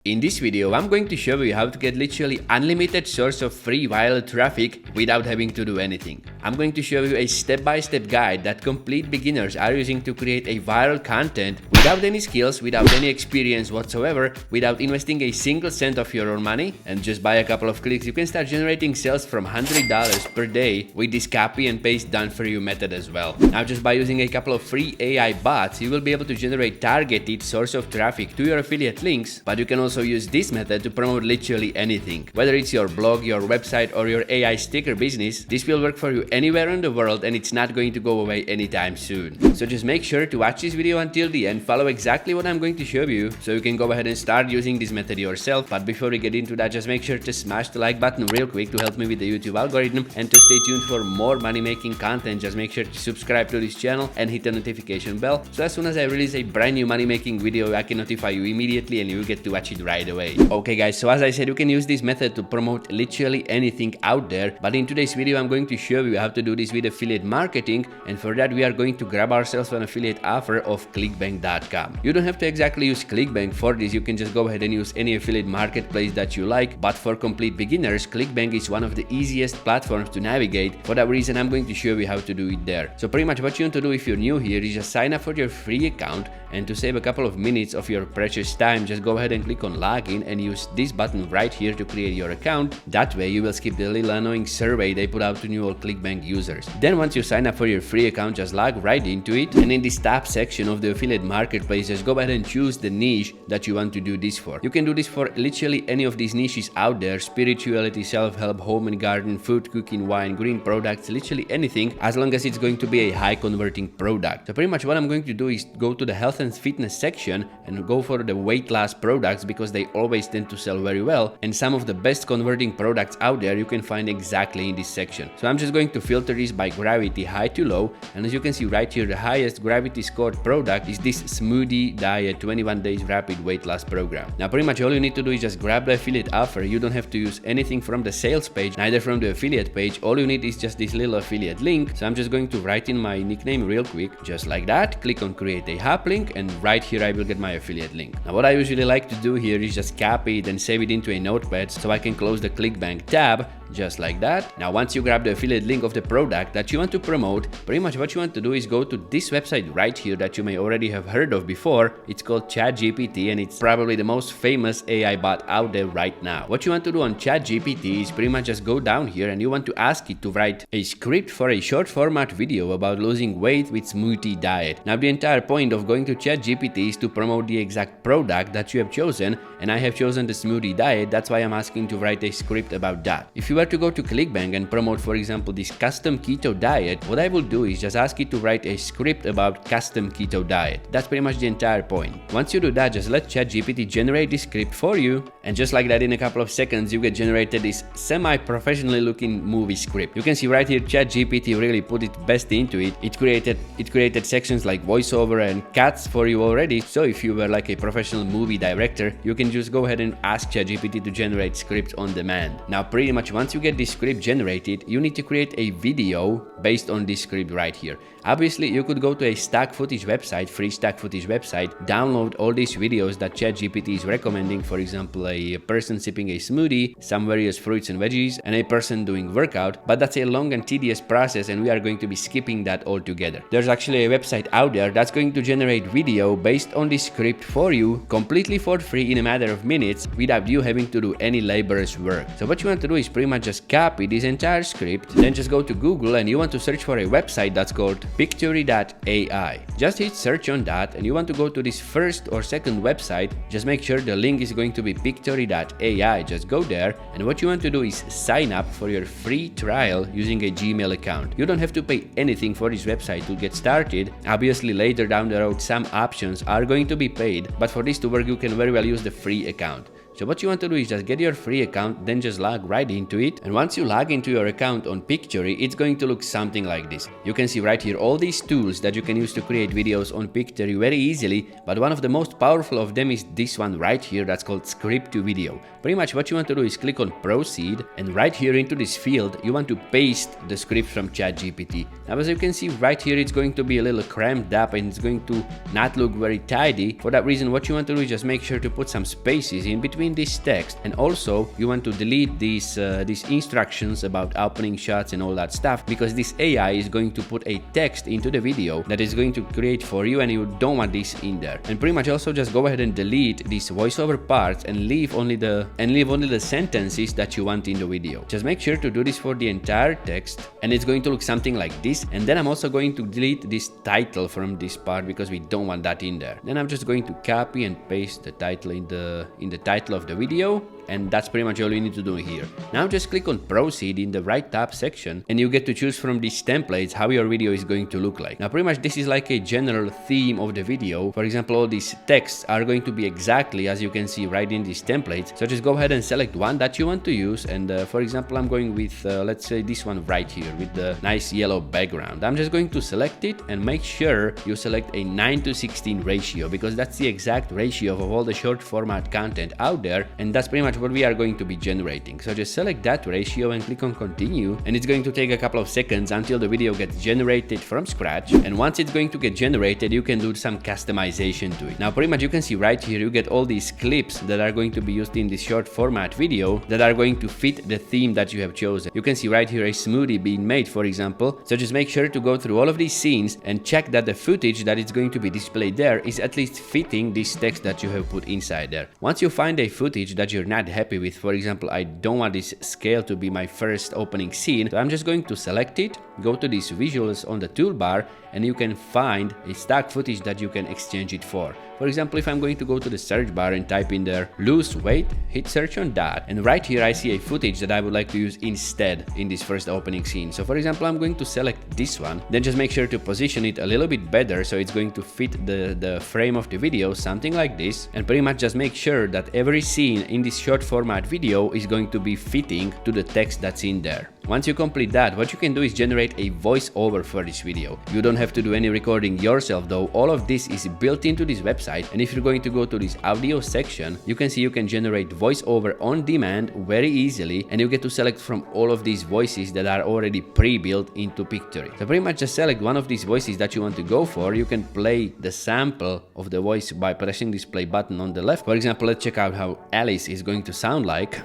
In this video, I'm going to show you how to get literally unlimited source of free viral traffic without having to do anything. I'm going to show you a step-by-step guide that complete beginners are using to create a viral content without any skills, without any experience whatsoever, without investing a single cent of your own money, and just by a couple of clicks you can start generating sales from $100 per day with this copy and paste done for you method as well. Now just by using a couple of free AI bots, you will be able to generate targeted source of traffic to your affiliate links, but you can also use this method to promote literally anything. Whether it's your blog, your website, or your AI sticker business, this will work for you anywhere in the world and it's not going to go away anytime soon. So just make sure to watch this video until the end, follow exactly what I'm going to show you so you can go ahead and start using this method yourself. But before we get into that, just make sure to smash the like button real quick to help me with the YouTube algorithm, and to stay tuned for more money making content, just make sure to subscribe to this channel and hit the notification bell so as soon as I release a brand new money making video I can notify you immediately and you will get to watch it right away. Okay guys, so as I said, you can use this method to promote literally anything out there, but in today's video I'm going to show you how to do this with affiliate marketing, and for that we are going to grab ourselves an affiliate offer of ClickBank.com. You don't have to exactly use ClickBank for this, you can just go ahead and use any affiliate marketplace that you like, but for complete beginners, ClickBank is one of the easiest platforms to navigate. For that reason, I'm going to show you how to do it there. So pretty much what you want to do if you're new here is just sign up for your free account, and to save a couple of minutes of your precious time, just go ahead and click on login and use this button right here to create your account. That way you will skip the little annoying survey they put out to new old ClickBank users. Then once you sign up for your free account, just log right into it, and in this top section of the affiliate marketplace, just go ahead and choose the niche that you want to do this for. You can do this for literally any of these niches out there: spirituality, self-help, home and garden, food, cooking, wine, green products, literally anything, as long as it's going to be a high converting product. So pretty much what I'm going to do is go to the health and fitness section and go for the weight loss products, because they always tend to sell very well, and some of the best converting products out there you can find exactly in this section. So I'm just going to filter this by gravity, high to low, and as you can see right here, the highest gravity scored product is this smoothie diet 21 days rapid weight loss program. Now pretty much all you need to do is just grab the affiliate offer. You don't have to use anything from the sales page, neither from the affiliate page. All you need is just this little affiliate link. So I'm just going to write in my nickname real quick, just like that, click on create a hop link, and right here I will get my affiliate link. Now what I usually like to do here is just copy it and save it into a notepad so I can close the ClickBank tab, just like that. Now once you grab the affiliate link of the product that you want to promote, pretty much what you want to do is go to this website right here that you may already have heard of before. It's called ChatGPT, and it's probably the most famous AI bot out there right now. What you want to do on ChatGPT is pretty much just go down here and you want to ask it to write a script for a short format video about losing weight with smoothie diet. Now the entire point of going to ChatGPT is to promote the exact product that you have chosen, and I have chosen the smoothie diet. That's why I'm asking to write a script about that. If you were to go to ClickBank and promote, for example, this custom keto diet, what I will do is just ask it to write a script about custom keto diet. That's pretty much the entire point. Once you do that, just let ChatGPT generate this script for you, and just like that, in a couple of seconds you get generated this semi-professionally looking movie script. You can see right here ChatGPT really put its best into it. It created sections like voiceover and cuts for you already. So if you were like a professional movie director, you can just go ahead and ask ChatGPT to generate scripts on demand. Now pretty much once you get this script generated, you need to create a video based on this script right here. Obviously you could go to a stock footage website, free stock footage website, download all these videos that ChatGPT is recommending, for example a person sipping a smoothie, some various fruits and veggies, and a person doing workout, but that's a long and tedious process and we are going to be skipping that altogether. There's actually a website out there that's going to generate video based on this script for you completely for free in a matter of minutes without you having to do any laborious work. So what you want to do is pretty much just copy this entire script, then just go to Google and you want to search for a website that's called Pictory.ai. Just hit search on that and you want to go to this first or second website. Just make sure the link is going to be Pictory.ai. Just go there, and what you want to do is sign up for your free trial using a Gmail account. You don't have to pay anything for this website to get started. Obviously later down the road some options are going to be paid, but for this to work you can very well use the free account. So what you want to do is just get your free account, then just log right into it. And once you log into your account on Pictory, it's going to look something like this. You can see right here all these tools that you can use to create videos on Pictory very easily, but one of the most powerful of them is this one right here that's called script to video. Pretty much what you want to do is click on proceed, and right here into this field you want to paste the script from ChatGPT. Now as you can see right here, it's going to be a little cramped up and it's going to not look very tidy. For that reason, what you want to do is just make sure to put some spaces in between this text, and also you want to delete these instructions about opening shots and all that stuff, because this AI is going to put a text into the video that is going to create for you, and you don't want this in there. And pretty much also just go ahead and delete these voiceover parts and leave only the sentences that you want in the video. Just make sure to do this for the entire text, and it's going to look something like this. And then I'm also going to delete this title from this part because we don't want that in there. Then I'm just going to copy and paste the title in the title of the video, and that's pretty much all you need to do here. Now just click on proceed in the right top section, and you get to choose from these templates how your video is going to look like. Now pretty much this is like a general theme of the video. For example, all these texts are going to be exactly as you can see right in these templates. So just go ahead and select one that you want to use, and for example I'm going with let's say this one right here with the nice yellow background. I'm just going to select it, and make sure you select a 9:16 ratio, because that's the exact ratio of all the short format content out there, and that's pretty much what we are going to be generating. So just select that ratio and click on continue, and it's going to take a couple of seconds until the video gets generated from scratch. And once it's going to get generated, you can do some customization to it. Now pretty much you can see right here you get all these clips that are going to be used in this short format video that are going to fit the theme that you have chosen. You can see right here a smoothie being made, for example. So just make sure to go through all of these scenes and check that the footage that is going to be displayed there is at least fitting this text that you have put inside there. Once you find a footage that you're not happy with, for example, I don't want this scale to be my first opening scene, so I'm just going to select it, go to these visuals on the toolbar, and you can find a stock footage that you can exchange it for. For example, if I'm going to go to the search bar and type in there lose weight, hit search on that, and right here I see a footage that I would like to use instead in this first opening scene. So for example, I'm going to select this one, then just make sure to position it a little bit better so it's going to fit the frame of the video, something like this, and pretty much just make sure that every scene in this short format video is going to be fitting to the text that's in there. Once you complete that, what you can do is generate a voiceover for this video. You don't have to do any recording yourself though. All of this is built into this website, and if you're going to go to this audio section, you can see you can generate voiceover on demand very easily, and you get to select from all of these voices that are already pre-built into Pictory. So pretty much just select one of these voices that you want to go for. You can play the sample of the voice by pressing this play button on the left. For example, let's check out how Alice is going to sound like.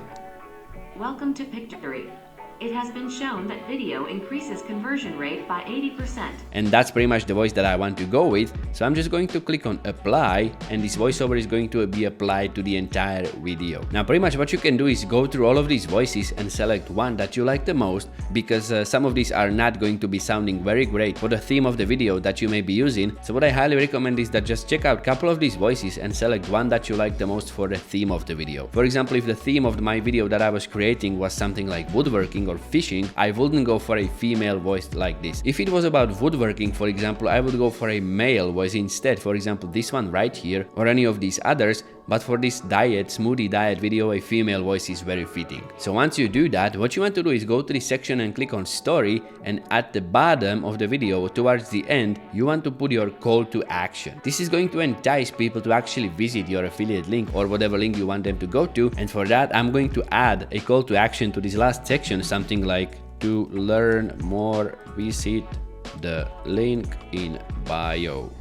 Welcome to Pictory. It has been shown that video increases conversion rate by 80%. And that's pretty much the voice that I want to go with. So I'm just going to click on apply, and this voiceover is going to be applied to the entire video. Now pretty much what you can do is go through all of these voices and select one that you like the most, because some of these are not going to be sounding very great for the theme of the video that you may be using. So what I highly recommend is that just check out a couple of these voices and select one that you like the most for the theme of the video. For example, if the theme of my video that I was creating was something like woodworking or fishing, I wouldn't go for a female voice like this. If it was about woodworking, for example, I would go for a male voice instead, for example this one right here or any of these others. But for this smoothie diet video, a female voice is very fitting. So once you do that, what you want to do is go to this section and click on story, and at the bottom of the video towards the end you want to put your call to action. This is going to entice people to actually visit your affiliate link or whatever link you want them to go to, and for that I'm going to add a call to action to this last section, something like to learn more visit the link in bio.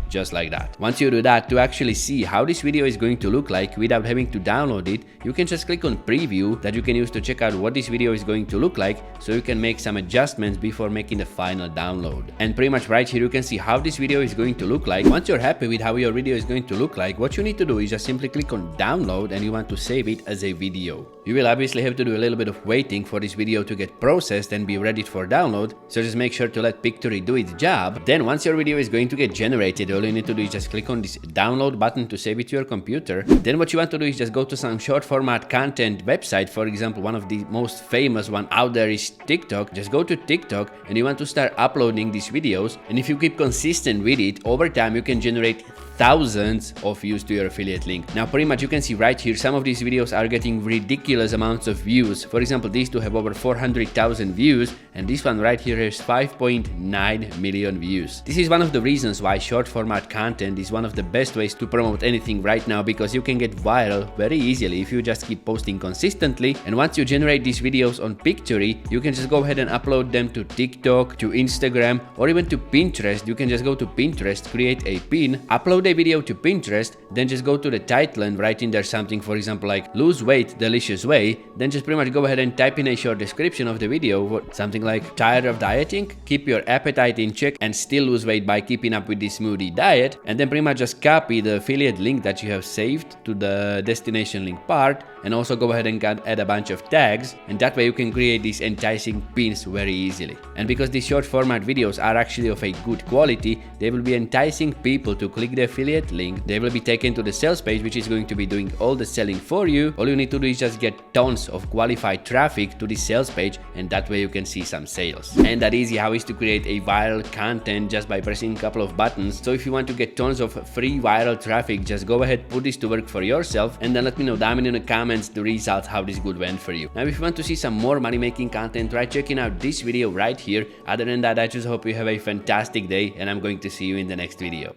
Just like that. Once you do that, to actually see how this video is going to look like without having to download it, you can just click on preview that you can use to check out what this video is going to look like, so you can make some adjustments before making the final download. And pretty much right here you can see how this video is going to look like. Once you're happy with how your video is going to look like, what you need to do is just simply click on download, and you want to save it as a video. You will obviously have to do a little bit of waiting for this video to get processed and be ready for download, so just make sure to let Pictory do its job. Then once your video is going to get generated, all you need to do is just click on this download button to save it to your computer. Then what you want to do is just go to some short format content website. For example, one of the most famous one out there is TikTok. Just go to TikTok and you want to start uploading these videos, and if you keep consistent with it, over time you can generate thousands of views to your affiliate link. Now pretty much you can see right here some of these videos are getting ridiculous amounts of views. For example, these two have over 400,000 views and this one right here has 5.9 million views. This is one of the reasons why short format content is one of the best ways to promote anything right now, because you can get viral very easily if you just keep posting consistently. And once you generate these videos on Pictory, you can just go ahead and upload them to TikTok, to Instagram, or even to Pinterest. You can just go to Pinterest, create a pin, upload a video to Pinterest, then just go to the title and write in there something, for example, like lose weight delicious way. Then just pretty much go ahead and type in a short description of the video, something like tired of dieting, keep your appetite in check and still lose weight by keeping up with this smoothie diet. And then pretty much just copy the affiliate link that you have saved to the destination link part, and also go ahead and add a bunch of tags, and that way you can create these enticing pins very easily. And because these short format videos are actually of a good quality, they will be enticing people to click the affiliate link. They will be taken to the sales page, which is going to be doing all the selling for you. All you need to do is just get tons of qualified traffic to the sales page, and that way you can see some sales. And that easy how is to create a viral content just by pressing a couple of buttons. So if you want to get tons of free viral traffic, just go ahead, put this to work for yourself, and then let me know down in the comments the results, how this good went for you. Now if you want to see some more money making content, try checking out this video right here. Other than that, I just hope you have a fantastic day, and I'm going to see you in the next video.